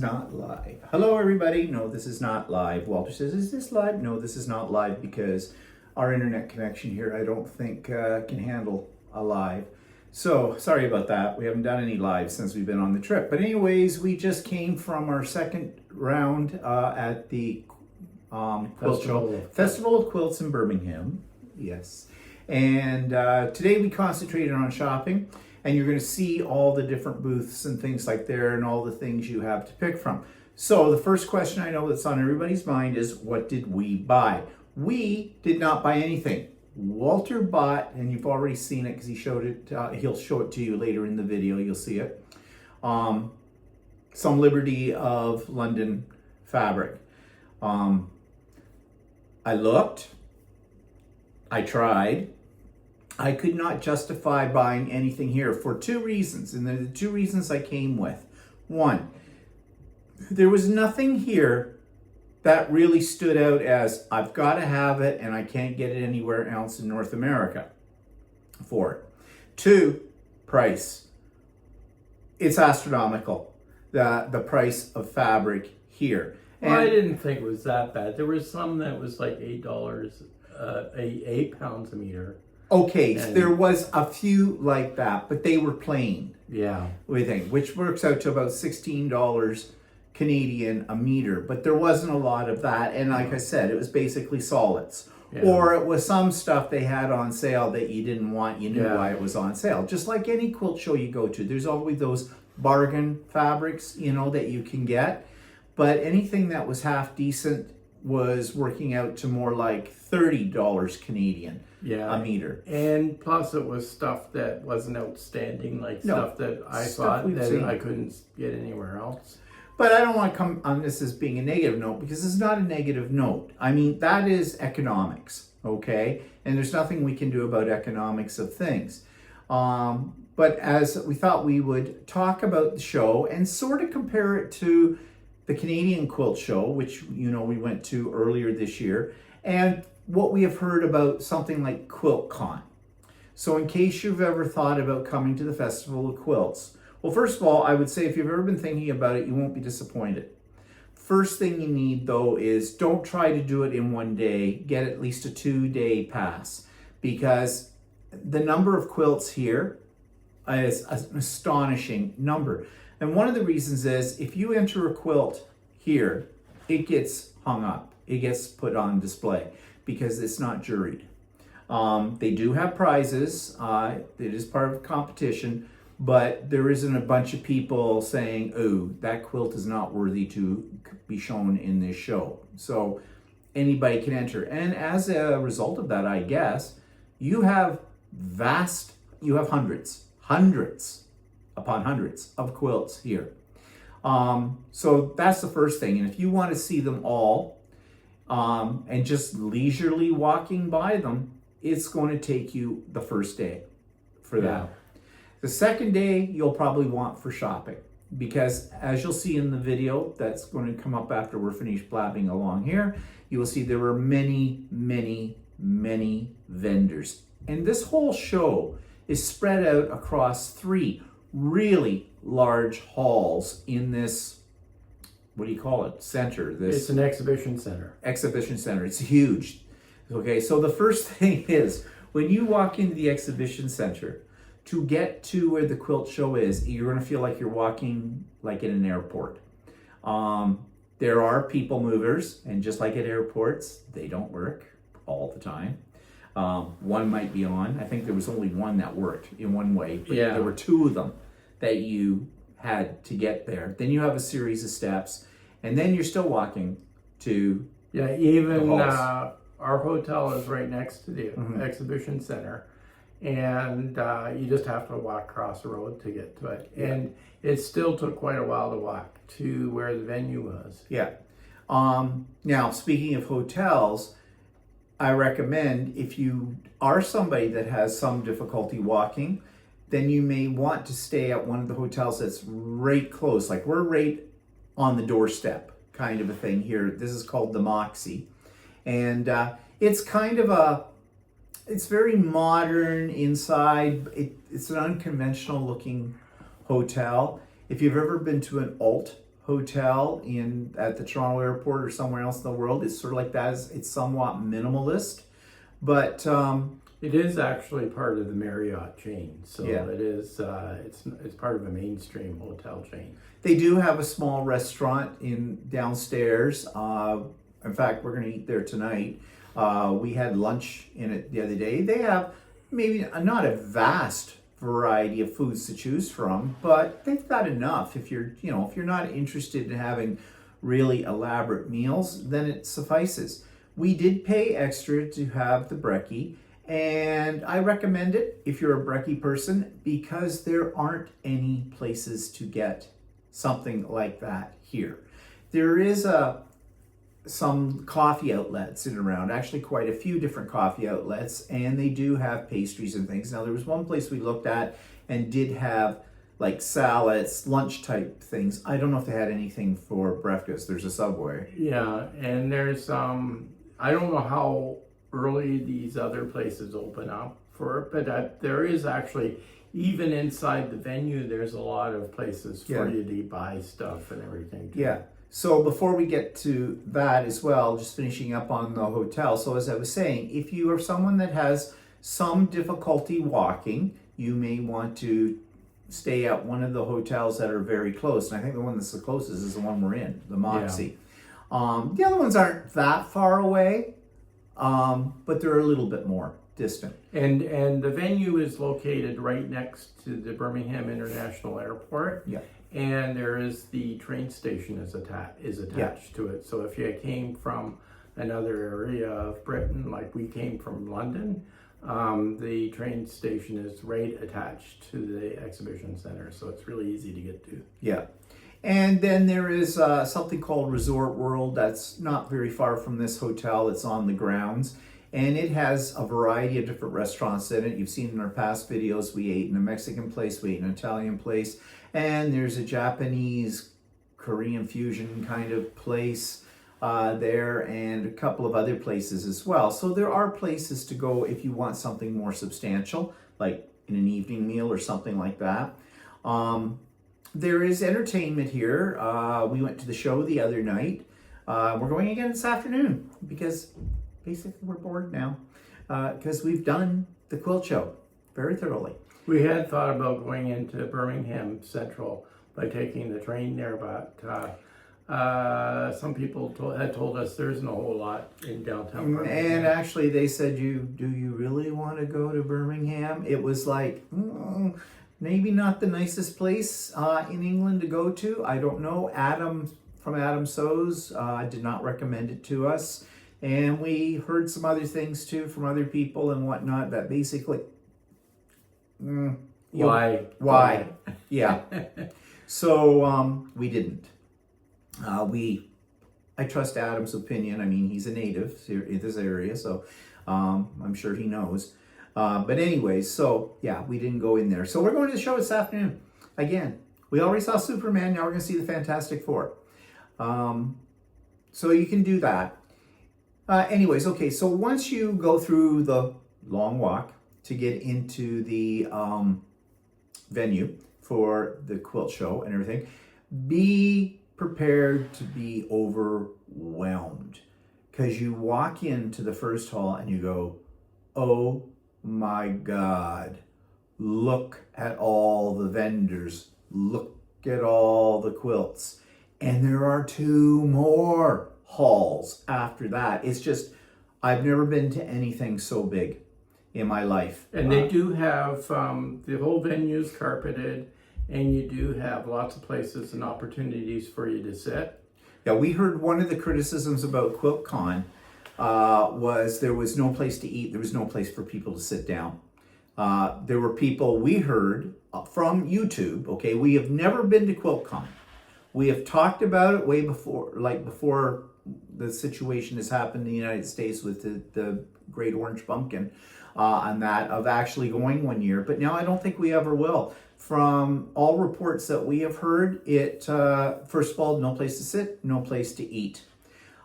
not live. Hello, everybody. No, this is not live. Walter says, is this live? No, this is not live because our internet connection here, I don't think can handle a live. So sorry about that. We haven't done any live since we've been on the trip. But anyways, we just came from our second round at the Quilt Show. Festival of Quilts in Birmingham. Yes. And today we concentrated on shopping. And you're going to see all the different booths and things like there and all the things you have to pick from. So the first question I know that's on everybody's mind is, what did we buy? We did not buy anything. Walter bought, and you've already seen it because he showed it, he'll show it to you later in the video, you'll see it, some Liberty of London fabric. I looked, I tried, I could not justify buying anything here for two reasons, and they're the two reasons I came with. One, there was nothing here that really stood out as, I've got to have it and I can't get it anywhere else in North America for it. Two, price. It's astronomical, the price of fabric here. Well, I didn't think it was that bad. There was some that was like $8, 8 pounds a meter. Okay, so there was a few like that, but they were plain. Yeah. We think, which works out to about $16 Canadian a meter. But there wasn't a lot of that. And like I said, it was basically solids. Yeah. Or it was some stuff they had on sale that you didn't want. You knew why it was on sale. Just like any quilt show you go to, there's always those bargain fabrics, you know, that you can get. But anything that was half decent was working out to more like $30 Canadian a meter. And plus it was stuff that wasn't outstanding, like stuff that I thought that I couldn't get anywhere else. But I don't want to come on this as being a negative note, because it's not a negative note. I mean, that is economics, okay? And there's nothing we can do about economics of things. But as we thought we would talk about the show and sort of compare it to the Canadian Quilt Show, which, you know, we went to earlier this year, and what we have heard about something like QuiltCon. So in case you've ever thought about coming to the Festival of Quilts, well, first of all, I would say if you've ever been thinking about it, you won't be disappointed. First thing you need, though, is don't try to do it in one day. Get at least a 2-day pass, because the number of quilts here is an astonishing number. And one of the reasons is, if you enter a quilt here, it gets hung up. It gets put on display because it's not juried. They do have prizes. It is part of a competition, but there isn't a bunch of people saying, oh, that quilt is not worthy to be shown in this show. So anybody can enter. And as a result of that, I guess, you have hundreds upon hundreds of quilts here. So that's the first thing. And if you want to see them all and just leisurely walking by them, it's going to take you the first day for that. The second day you'll probably want for shopping, because as you'll see in the video that's going to come up after we're finished blabbing along here, you will see there were many, many, many vendors. And this whole show is spread out across 3 really large halls in this, what do you call it, center? It's an exhibition center. Exhibition center. It's huge. Okay, so the first thing is, when you walk into the exhibition center, to get to where the quilt show is, you're going to feel like you're walking like in an airport. There are people movers, and just like at airports, they don't work all the time. One might be on. I think there was only one that worked in one way, but there were 2 of them that you had to get there. Then you have a series of steps, and then you're still walking to even our hotel is right next to the exhibition center, and you just have to walk across the road to get to it. And it still took quite a while to walk to where the venue was. Now, speaking of hotels, I recommend, if you are somebody that has some difficulty walking, then you may want to stay at one of the hotels that's right close. Like, we're right on the doorstep kind of a thing here. This is called the Moxie. And it's kind of it's very modern inside. It's an unconventional looking hotel. If you've ever been to an alt hotel at the Toronto airport or somewhere else in the world. It's sort of like that. It's somewhat minimalist, but it is actually part of the Marriott chain. So Yeah. it is. It's part of a mainstream hotel chain. they do have a small restaurant downstairs. In fact, we're going to eat there tonight. We had lunch in it the other day. They have maybe not a vast variety of foods to choose from, but they've got enough. If you're not interested in having really elaborate meals, then it suffices. We did pay extra to have the brekkie, and I recommend it if you're a brekkie person, because there aren't any places to get something like that here. There is some coffee outlets in and around, actually quite a few different coffee outlets, and they do have pastries and things. Now, there was one place we looked at and did have like salads, lunch type things. I don't know if they had anything for breakfast. There's a Subway. Yeah, and there's I don't know how early these other places open up for it, but there is actually, even inside the venue, there's a lot of places for you to buy stuff and everything too. Yeah. So before we get to that as well, just finishing up on the hotel. So as I was saying, if you are someone that has some difficulty walking, you may want to stay at one of the hotels that are very close. And I think the one that's the closest is the one we're in, the Moxie. The other ones aren't that far away, but they're a little bit more distant. And the venue is located right next to the Birmingham International Airport. Yeah. And there is the train station is attached to it. So if you came from another area of Britain, like we came from London, the train station is right attached to the exhibition center. So it's really easy to get to. Yeah. And then there is something called Resort World that's not very far from this hotel. It's on the grounds. And it has a variety of different restaurants in it. You've seen in our past videos, we ate in a Mexican place, we ate in an Italian place, and there's a Japanese, Korean fusion kind of place there, and a couple of other places as well. So there are places to go if you want something more substantial, like in an evening meal or something like that. There is entertainment here. We went to the show the other night. We're going again this afternoon because basically we're bored now because we've done the quilt show very thoroughly. We had thought about going into Birmingham Central by taking the train there, but some people had told us there isn't a whole lot in downtown Birmingham. And actually they said, do you really want to go to Birmingham? It was like, maybe not the nicest place in England to go to. I don't know. Adam from Adam Sews did not recommend it to us. And we heard some other things too from other people and whatnot that basically, Why? Yeah. So we didn't. I trust Adam's opinion. I mean, he's a native in this area, so I'm sure he knows. But anyways, so yeah, we didn't go in there. So we're going to the show this afternoon. Again, we already saw Superman. Now we're going to see the Fantastic Four. So you can do that. Anyways, okay, so once you go through the long walk to get into the venue for the quilt show and everything, be prepared to be overwhelmed, because you walk into the first hall and you go, oh my God, look at all the vendors, look at all the quilts. And there are 2 more halls after that. It's just, I've never been to anything so big in my life. And they do have, the whole venue's carpeted, and you do have lots of places and opportunities for you to sit. Yeah, we heard one of the criticisms about QuiltCon was there was no place to eat. There was no place for people to sit down. There were people we heard from YouTube. Okay, we have never been to QuiltCon. We have talked about it way before, like before the situation has happened in the United States with the Great Orange Pumpkin, and that of actually going one year. But now I don't think we ever will. From all reports that we have heard, it first of all, no place to sit, no place to eat.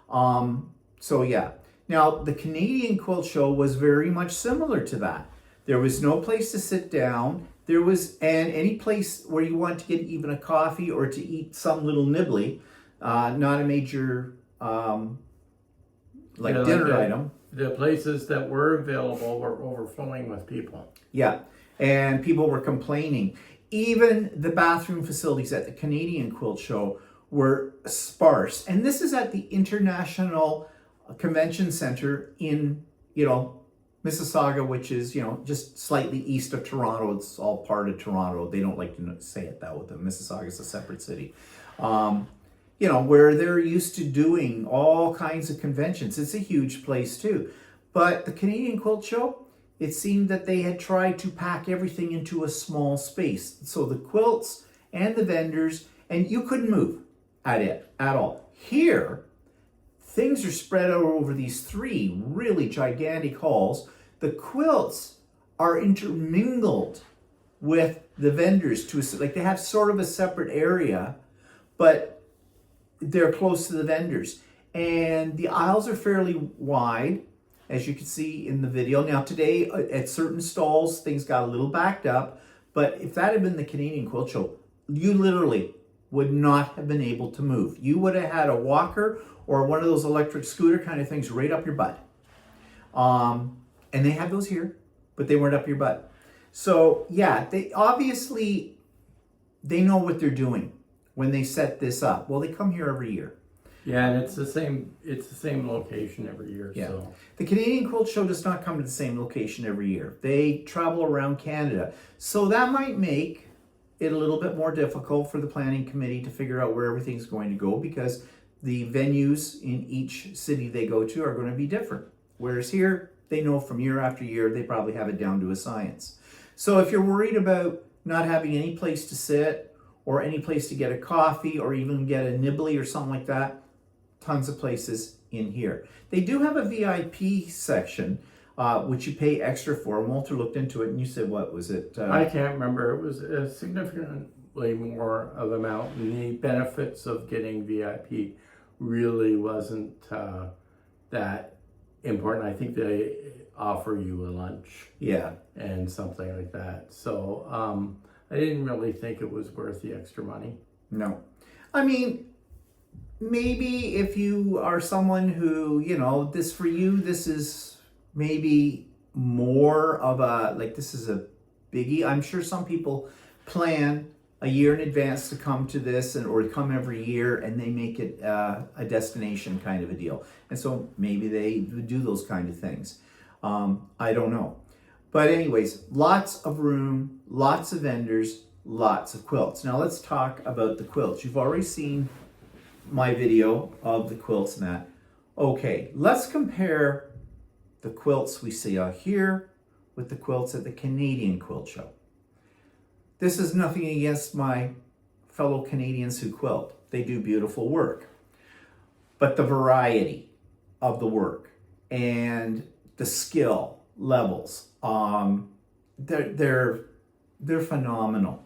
So yeah. Now the Canadian Quilt Show was very much similar to that. There was no place to sit down. There was, and any place where you want to get even a coffee or to eat some little nibbly, not a major Yeah, dinner the, item. The places that were available were overflowing with people. Yeah, and people were complaining. Even the bathroom facilities at the Canadian Quilt Show were sparse. And this is at the International Convention Center in, Mississauga, which is, just slightly east of Toronto. It's all part of Toronto. They don't like to say it that way. Mississauga is a separate city. Where they're used to doing all kinds of conventions. It's a huge place too. But the Canadian Quilt Show, it seemed that they had tried to pack everything into a small space. So the quilts and the vendors, and you couldn't move at all. Here, things are spread out over these 3 really gigantic halls. The quilts are intermingled with the vendors they have sort of a separate area, but they're close to the vendors. And the aisles are fairly wide, as you can see in the video. Now today, at certain stalls, things got a little backed up, but if that had been the Canadian Quilt Show, you literally would not have been able to move. You would have had a walker or one of those electric scooter kind of things right up your butt. And they have those here, but they weren't up your butt. So yeah, they obviously, they know what they're doing when they set this up. Well, they come here every year. Yeah, and it's the same location every year. Yeah. So The Canadian Quilt Show does not come to the same location every year. They travel around Canada. So that might make it a little bit more difficult for the planning committee to figure out where everything's going to go, because the venues in each city they go to are going to be different. Whereas here, they know from year after year, they probably have it down to a science. So if you're worried about not having any place to sit or any place to get a coffee or even get a nibbly or something like that, tons of places in here. They do have a VIP section, which you pay extra for. Walter looked into it and you said, what was it? I can't remember. It was a significantly more of amount, and the benefits of getting VIP really wasn't that important. I think they offer you a lunch, Yeah, and something like that. So I didn't really think it was worth the extra money. no. I mean, maybe if you are someone who, this is maybe more of this is a biggie. I'm sure some people plan a year in advance to come to this or come every year, and they make it a destination kind of a deal. And so maybe they do those kind of things. I don't know. But anyways, lots of room, lots of vendors, lots of quilts. Now let's talk about the quilts. You've already seen my video of the quilts and that. Okay, let's compare the quilts we see out here with the quilts at the Canadian Quilt Show. This is nothing against my fellow Canadians who quilt. They do beautiful work. But the variety of the work and the skill levels, they're phenomenal.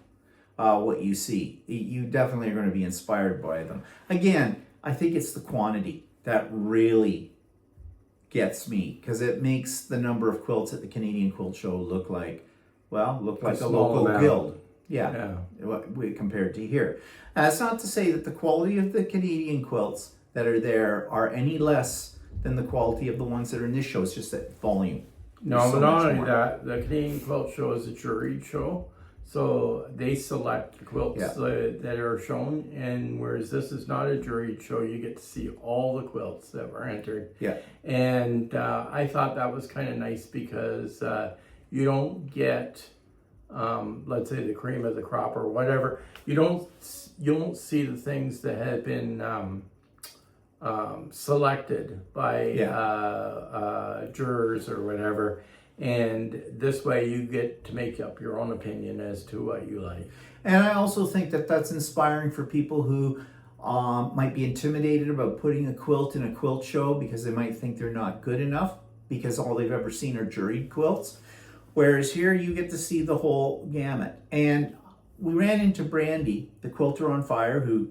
What you see, you definitely are going to be inspired by them. Again, I think it's the quantity that really gets me, because it makes the number of quilts at the Canadian Quilt Show look like a local guild. Yeah. Compared to here. That's not to say that the quality of the Canadian quilts that are there are any less than the quality of the ones that are in this show. It's just that volume. No, but not only that, the Canadian Quilt Show is a juried show. So they select the quilts that are shown, and whereas this is not a juried show, you get to see all the quilts that were entered. Yeah. And I thought that was kind of nice, because you don't get, let's say, the cream of the crop or whatever. You don't see the things that have been selected by jurors or whatever. And this way you get to make up your own opinion as to what you like. And I also think that that's inspiring for people who might be intimidated about putting a quilt in a quilt show, because they might think they're not good enough because all they've ever seen are juried quilts. Whereas here you get to see the whole gamut. And we ran into Brandy, the Quilter on Fire, who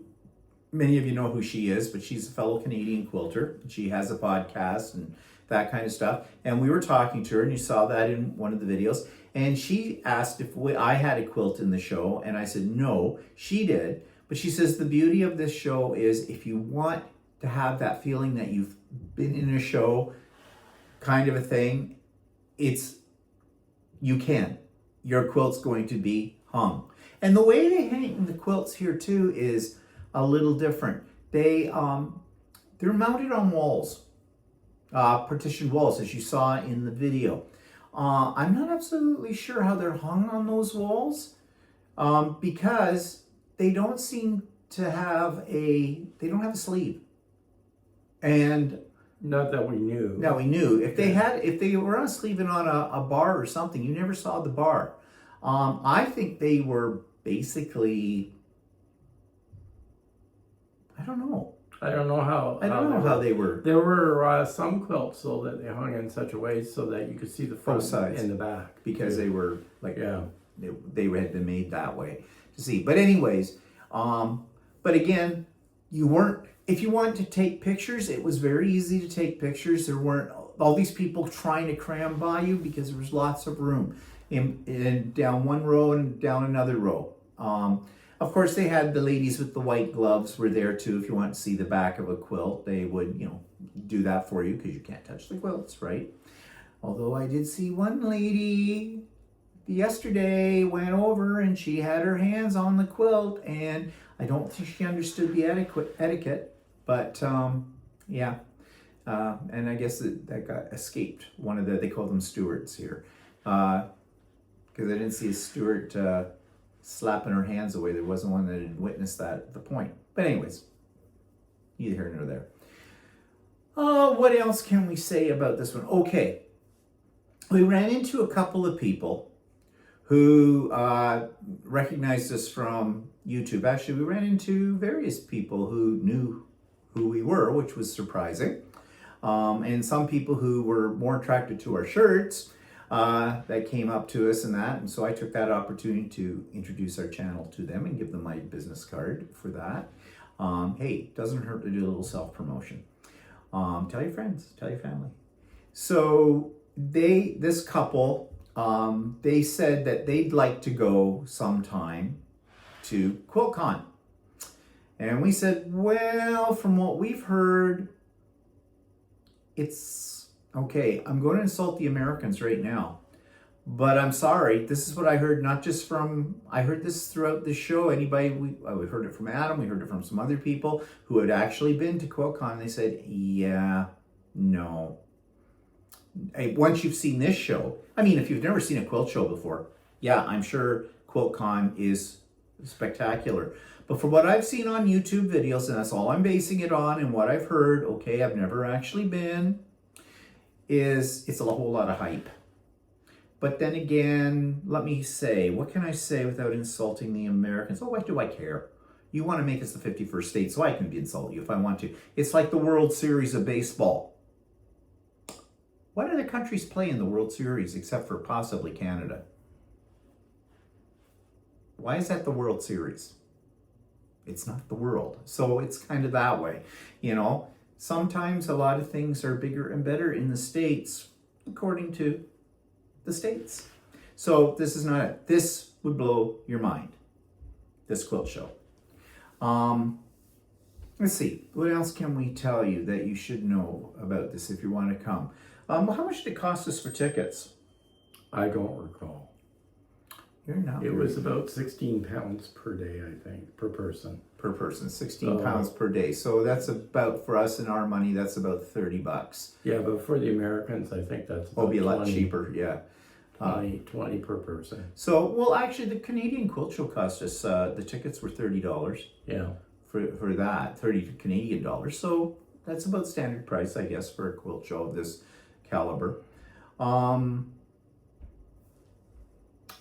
many of you know who she is, but she's a fellow Canadian quilter. She has a podcast and that kind of stuff. And we were talking to her, and you saw that in one of the videos. And she asked if I had a quilt in the show, and I said no, she did. But she says the beauty of this show is if you want to have that feeling that you've been in a show kind of a thing, you can. Your quilt's going to be hung. And the way they hang the quilts here too is a little different. They're mounted on walls, partitioned walls, as you saw in the video. I'm not absolutely sure how they're hung on those walls, because they don't seem to have they don't have a sleeve. And not that we knew. No, we knew. If they were on a sleeve and on a bar or something, you never saw the bar. I think they were basically, I don't know. I don't know how they were. There were some quilts though that they hung in such a way so that you could see the front and the back. Because they were like, they had been made that way to see. But anyways, but again, if you wanted to take pictures, it was very easy to take pictures. There weren't all these people trying to cram by you because there was lots of room in down one row and down another row. Of course, they had the ladies with the white gloves were there too. If you want to see the back of a quilt, they would, do that for you because you can't touch the quilts, right? Although I did see one lady yesterday went over and she had her hands on the quilt, and I don't think she understood the etiquette, but yeah. And I guess that got escaped one of they call them stewards here. Because I didn't see a steward slapping her hands away. There wasn't one that had witnessed that at the point. But anyways, neither here nor there. What else can we say about this one? Okay, we ran into a couple of people who recognized us from YouTube. Actually, we ran into various people who knew who we were, which was surprising. And some people who were more attracted to our shirts that came up to us and that. And so I took that opportunity to introduce our channel to them and give them my business card for that. Hey, doesn't hurt to do a little self-promotion. Tell your friends, tell your family. So this couple, they said that they'd like to go sometime to QuiltCon. And we said, well, from what we've heard, it's okay. I'm going to insult the Americans right now, but I'm sorry. This is what I heard, not just I heard this throughout the show. We heard it from Adam. We heard it from some other people who had actually been to QuiltCon. They said, yeah, no. Hey, once you've seen this show, I mean, if you've never seen a quilt show before, yeah, I'm sure QuiltCon is spectacular. But from what I've seen on YouTube videos, and that's all I'm basing it on, and what I've heard, okay, I've never actually been, is it's a whole lot of hype. But then again, let me say, what can I say without insulting the Americans? Oh, why do I care? You want to make us the 51st state, so I can insult you if I want to. It's like the World Series of baseball. What other countries play in the World Series except for possibly Canada? Why is that the World Series? It's not the world. So it's kind of that way. Sometimes a lot of things are bigger and better in the States, according to the States. So this is not it. This would blow your mind, this quilt show. Let's see. What else can we tell you that you should know about this if you want to come? How much did it cost us for tickets? I don't recall. It was about 16 pounds per day, I think, per person. Per person, 16 pounds per day. So that's about, for us in our money, that's about $30. Yeah, but for the Americans, I think that's about be a lot cheaper, yeah. 20 per person. So, well, actually, the Canadian Quilt Show cost us, the tickets were $30. Yeah. For that, 30 Canadian dollars. So that's about standard price, I guess, for a quilt show of this caliber.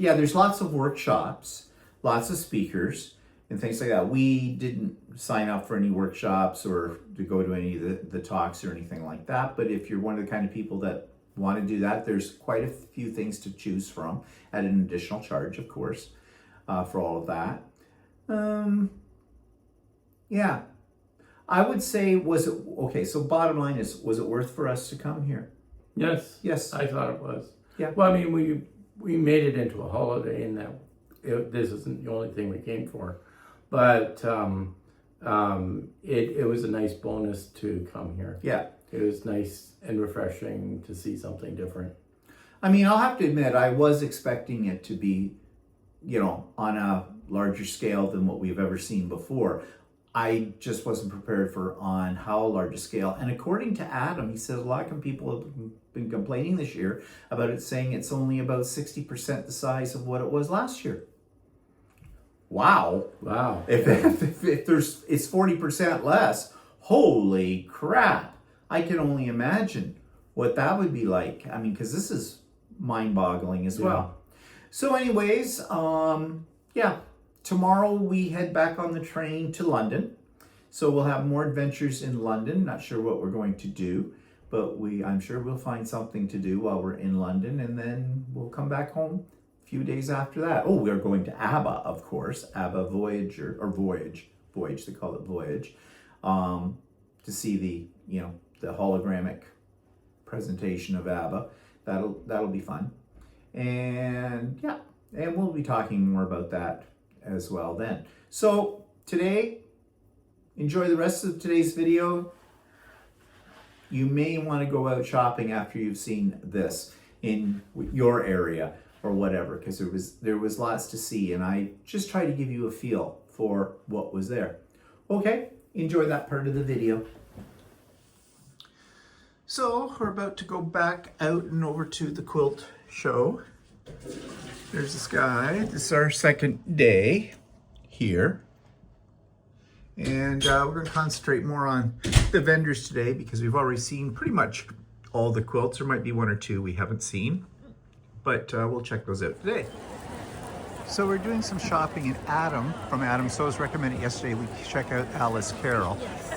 Yeah, there's lots of workshops, lots of speakers, and things like that. We didn't sign up for any workshops or to go to any of the talks or anything like that. But if you're one of the kind of people that want to do that, there's quite a few things to choose from at an additional charge, of course, for all of that. Yeah, I would say, was it, okay, so bottom line is, was it worth for us to come here? Yes. Yes. I thought it was. Yeah. Well, I mean, we made it into a holiday in that this isn't the only thing we came for. But it was a nice bonus to come here. Yeah. It was nice and refreshing to see something different. I mean, I'll have to admit, I was expecting it to be, you know, on a larger scale than what we've ever seen before. I just wasn't prepared for on how large a scale. And according to Adam, he says a lot of people have been complaining this year about it, saying it's only about 60% the size of what it was last year. Wow. Wow. If there's, it's 40% less, holy crap. I can only imagine what that would be like. I mean, because this is mind-boggling as well. So anyways, yeah, tomorrow we head back on the train to London. So we'll have more adventures in London. Not sure what we're going to do, but I'm sure we'll find something to do while we're in London, and then we'll come back home a few days after that. Oh, we're going to ABBA, of course, ABBA Voyage, they call it Voyage, to see the, you know, the hologramic presentation of ABBA. That'll be fun. And yeah, and we'll be talking more about that as well then. So today, enjoy the rest of today's video. You may want to go out shopping after you've seen this in your area or whatever, because there was lots to see, and I just try to give you a feel for what was there. Okay, enjoy that part of the video. So we're about to go back out and over to the quilt show. There's this guy. This is our second day here. And we're going to concentrate more on the vendors today because we've already seen pretty much all the quilts. There might be one or two we haven't seen, but we'll check those out today. So we're doing some shopping, and Adam from Adam Sews recommended yesterday we check out Alice Carroll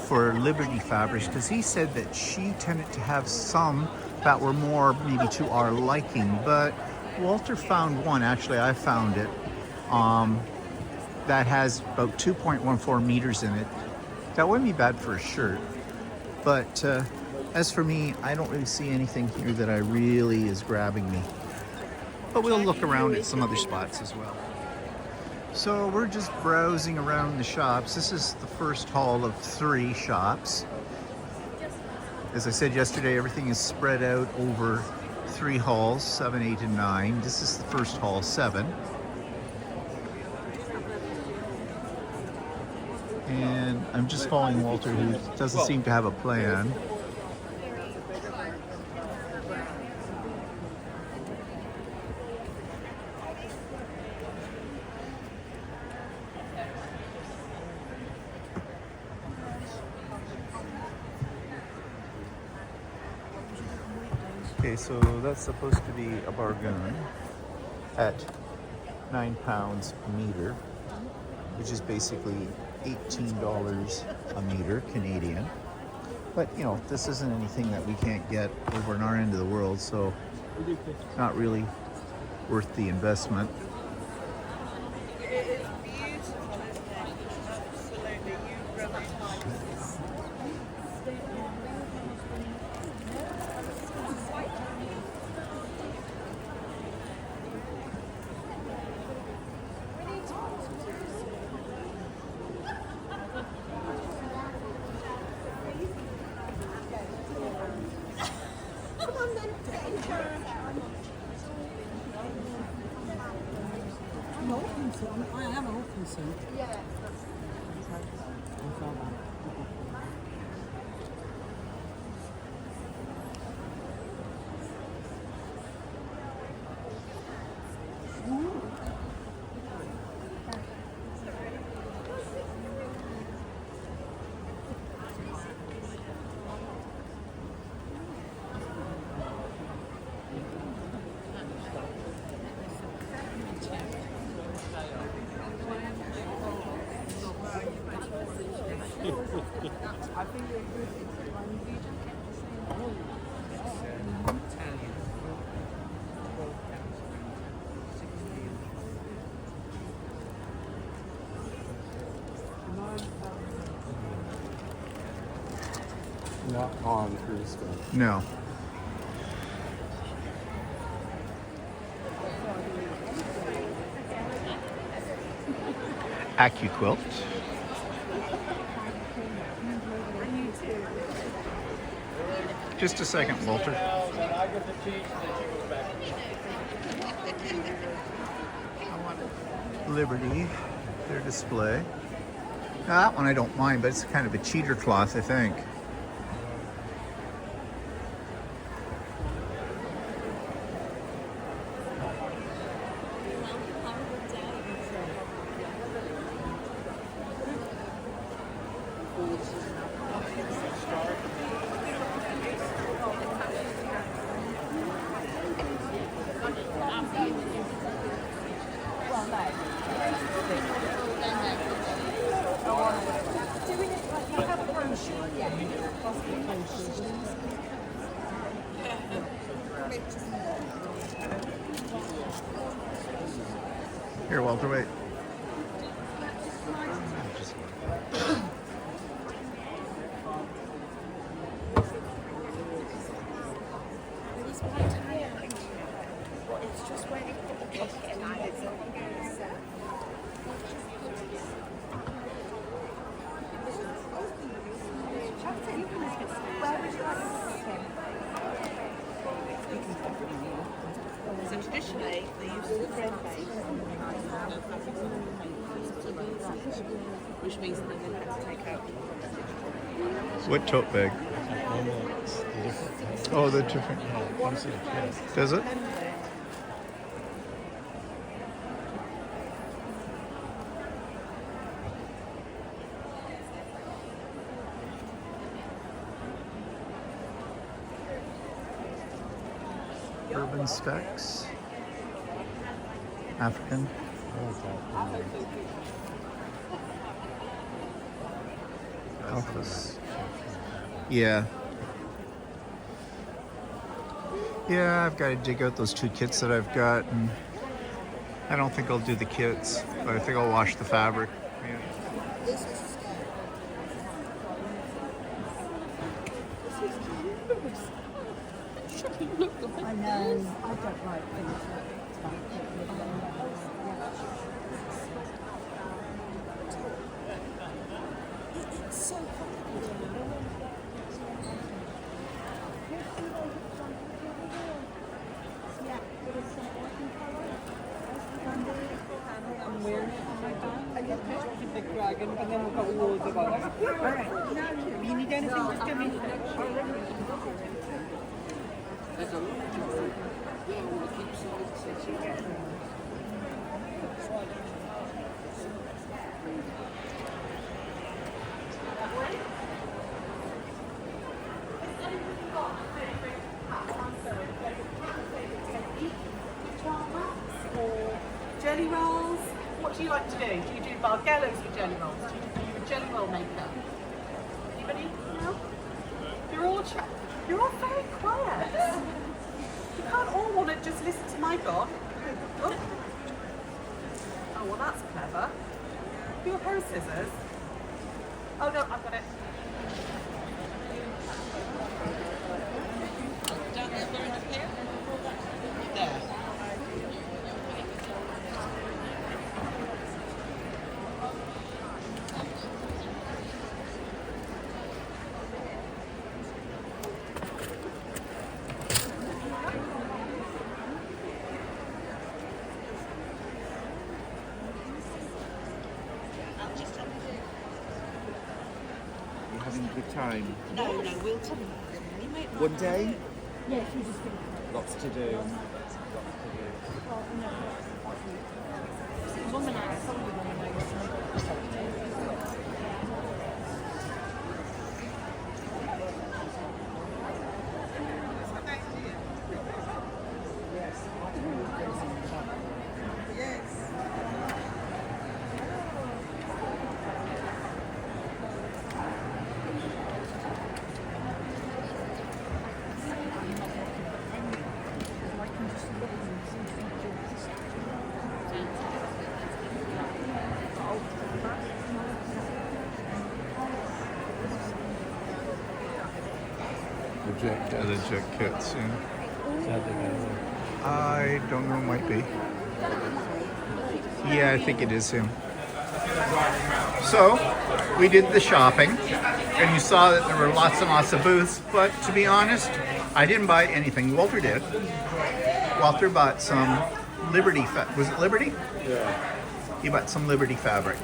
for Liberty Fabrics, because he said that she tended to have some that were more maybe to our liking, but Walter found one, actually I found it, that has about 2.14 meters in it. That wouldn't be bad for a shirt, but as for me, I don't really see anything here that I really is grabbing me. But we'll look around at some other spots as well. So we're just browsing around the shops. This is the first haul of 3 shops. As I said yesterday, everything is spread out over 3 halls, 7, 8, and 9. This is the first hall, 7. And I'm just following Walter, who doesn't seem to have a plan. Okay, so that's supposed to be a bargain at £9 a meter, which is basically $18 a meter Canadian. But you know, this isn't anything that we can't get over in our end of the world, so not really worth the investment. I am open soon. Yeah. not on through school. No. AccuQuilt. Just a second, Walter. Liberty, their display. Now, that one I don't mind, but it's kind of a cheater cloth, I think. Here, Walter, wait. So traditionally, they use the bread base, which means that they then have to take out. What tote bag? Oh, the different. Does it? Urban specs. African. Office. Yeah. Yeah, I've got to dig out those two kits that I've got, and I don't think I'll do the kits, but I think I'll wash the fabric. Yeah. I know. I don't like things it's so I'm wearing it on my back. I get pictures of the dragon, and then we've got loads of others. Alright, now you need anything, just give me. Jelly rolls. What do you like to do? Do you do bargellos with jelly rolls? Do you do a jelly roll maker? Anybody? No? You're all very quiet. You can't all want to just listen to my dog. Oh, well that's clever. Do you want a pair of scissors? Oh no, I've got it. There. Having a good time. No, we'll tell you. One day, Yes, you just think. lots to do. Jet kits, yeah. Is that the guy? I don't know, might be. Yeah, I think it is him. So, we did the shopping, and you saw that there were lots and lots of booths, but to be honest, I didn't buy anything. Walter did. Walter bought some Liberty, was it Liberty? Yeah. He bought some Liberty fabric.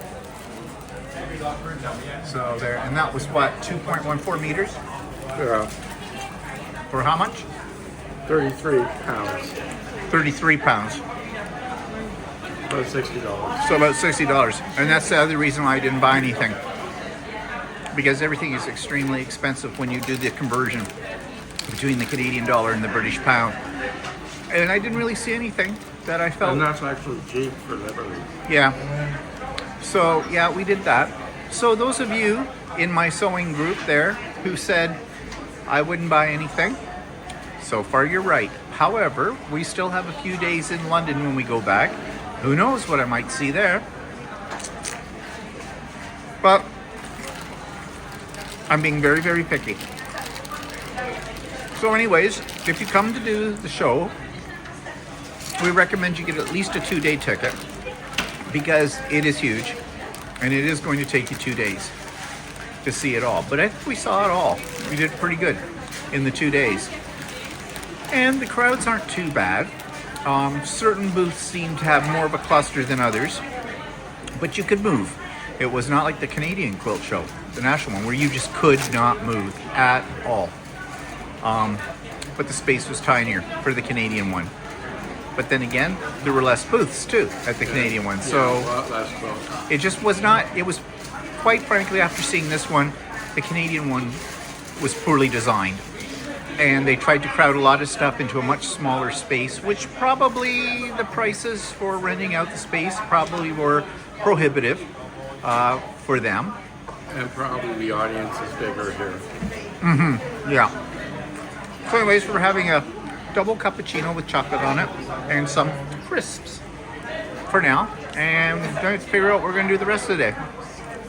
So there, and that was what, 2.14 meters? Yeah. For how much? 33 pounds. 33 pounds. About $60. So about $60. And that's the other reason why I didn't buy anything. Because everything is extremely expensive when you do the conversion between the Canadian dollar and the British pound. And I didn't really see anything that I felt. And that's actually cheap for Liberty. Yeah. So yeah, we did that. So those of you in my sewing group there who said I wouldn't buy anything, so far you're right. However, we still have a few days in London when we go back. Who knows what I might see there. But I'm being very, very picky. So anyways, if you come to do the show, we recommend you get at least a 2-day ticket because it is huge and it is going to take you 2 days to see it all. But I think we saw it all. We did pretty good in the 2 days. And the crowds aren't too bad. Certain booths seem to have more of a cluster than others, but you could move. It was not like the Canadian quilt show, the national one, where you just could not move at all. But the space was tinier for the Canadian one. But then again, there were less booths too at the Canadian one. So a lot less booths. it just was not, it was quite frankly, after seeing this one, the Canadian one was poorly designed. And they tried to crowd a lot of stuff into a much smaller space, which probably the prices for renting out the space probably were prohibitive for them. And probably the audience is bigger here. Yeah. So anyways, we're having a double cappuccino with chocolate on it and some crisps for now. And we're going to figure out what we're going to do the rest of the day.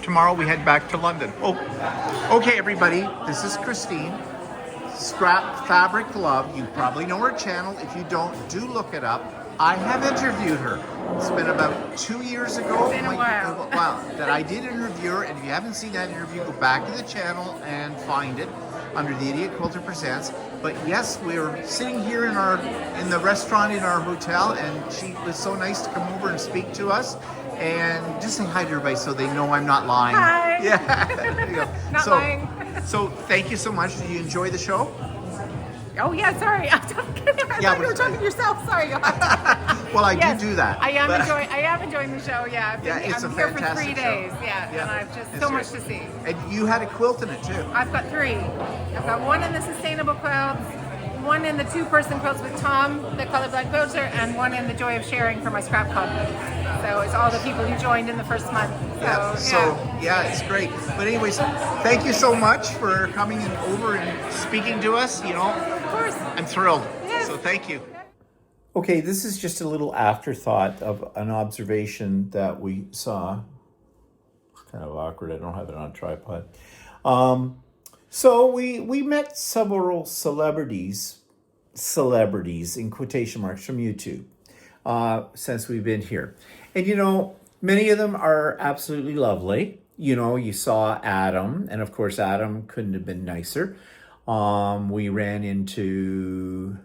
Tomorrow we head back to London. Oh, okay, everybody. This is Christine. Scrap Fabric Love. You probably know her channel. If you don't, do look it up. I have interviewed her. It's been about 2 years ago. It's been a while. Wow, that I did interview her. And if you haven't seen that interview, go back to the channel and find it under The Idiot Quilter Presents. But yes, we're sitting here in the restaurant in our hotel, and she was so nice to come over and speak to us. And just say hi to everybody so they know I'm not lying. Hi. Yeah. There you go. Not lying. So thank you so much. Did you enjoy the show? Oh yeah, sorry. I thought you were talking to yourself. Sorry. Well, I Yes, do that. I am but- enjoying the show. Yeah, It's I'm a here for fantastic 3 days. show. Yeah, Yeah. and I've just It's so great. much to see. And you had a quilt in it too. I've got 3. I've got one in the sustainable quilts, one in the 2-person quilts with Tom, the colorblind quilter, and one in the joy of sharing for my scrap club. So it's all the people who joined in the first month. Yeah, it's great. But anyways, thank you so much for coming over and speaking to us. You know, Of course. I'm thrilled. Yes. So thank you. Okay, this is just a little afterthought of an observation that we saw. It's kind of awkward. I don't have it on a tripod. So we met several celebrities in quotation marks from YouTube since we've been here. And you know, many of them are absolutely lovely. You know, you saw Adam, and of course Adam couldn't have been nicer. We ran into,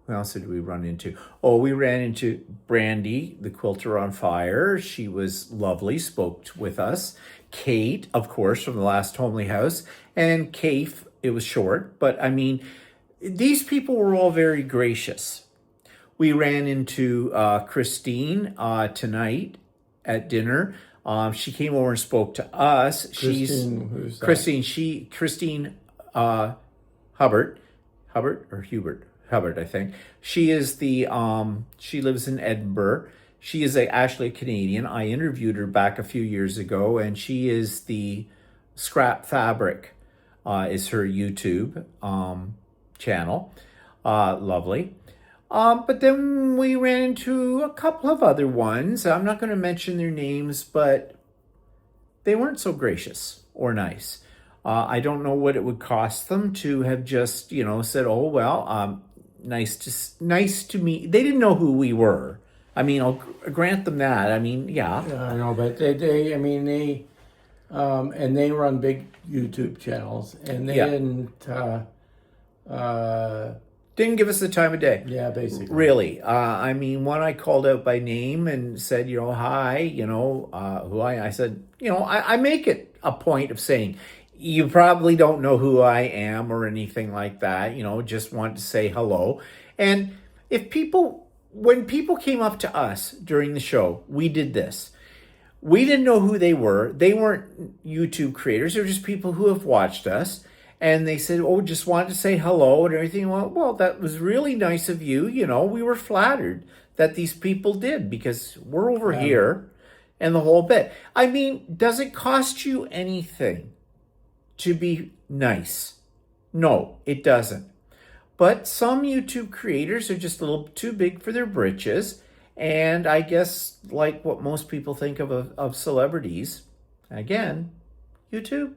who else did we run into? Oh, we ran into Brandy, the Quilter on Fire. She was lovely, spoke with us. Kate, of course, from the last Homely House. And Kafe, it was short, but I mean, these people were all very gracious. We ran into Christine tonight at dinner. She came over and spoke to us. Who's that? Christine Hubbard, I think. She is the, she lives in Edinburgh. She is actually a Canadian. I interviewed her back a few years ago, and she is the Scrap Fabric, is her YouTube channel. Lovely. But then we ran into a couple of other ones. I'm not going to mention their names, but they weren't so gracious or nice. I don't know what it would cost them to have just, said, oh, well, nice to meet. They didn't know who we were. I mean, I'll grant them that. I mean, yeah. Yeah, I know, but and they run big YouTube channels, and they Yeah. Didn't give us the time of day. yeah, basically. Really. I mean, when I called out by name and said, hi, who I said, I make it a point of saying, you probably don't know who I am or anything like that, just want to say hello. And when people came up to us during the show, we did this. We didn't know who they were. They weren't YouTube creators. They're just people who have watched us. And they said, oh, just wanted to say hello and everything. Well, that was really nice of you. We were flattered that these people did, because we're over here and the whole bit. I mean, does it cost you anything to be nice? No, it doesn't. But some YouTube creators are just a little too big for their britches. And I guess, like what most people think of celebrities, again, YouTube,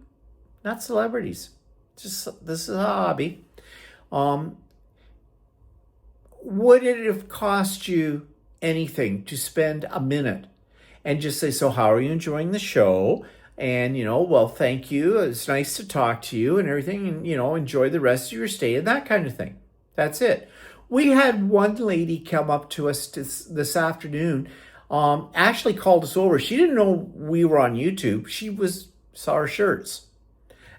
not celebrities. Just, this is a hobby. Would it have cost you anything to spend a minute and just say, so how are you enjoying the show? And, well, thank you. It's nice to talk to you and everything. And, enjoy the rest of your stay and that kind of thing. That's it. We had one lady come up to us this afternoon, actually called us over. She didn't know we were on YouTube. She saw our shirts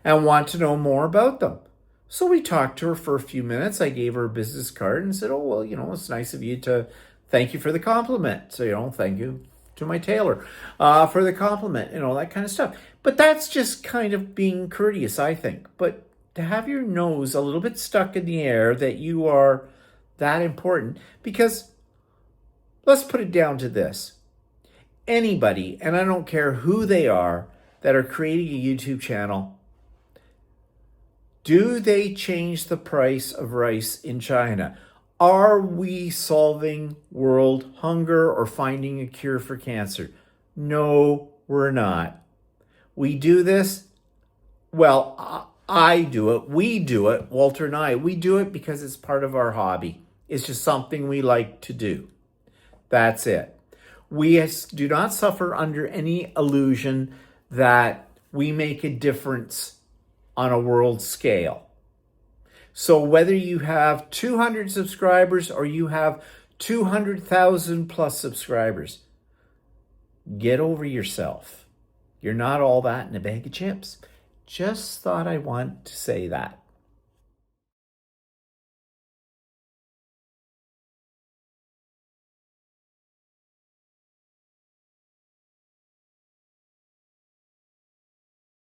and wanted to know more about them. So we talked to her for a few minutes. I gave her a business card and said, oh, well, it's nice of you to thank you for the compliment. So, thank you to my tailor for the compliment and all that kind of stuff. But that's just kind of being courteous, I think. But to have your nose a little bit stuck in the air that you are that important, because let's put it down to this. Anybody, and I don't care who they are, that are creating a YouTube channel, do they change the price of rice in China? Are we solving world hunger or finding a cure for cancer? No, we're not. We do this, well, I do it, we do it, Walter and I, we do it because it's part of our hobby. It's just something we like to do. That's it. We do not suffer under any illusion that we make a difference on a world scale. So whether you have 200 subscribers or you have 200,000 plus subscribers, get over yourself. You're not all that in a bag of chips. Just thought I want to say that.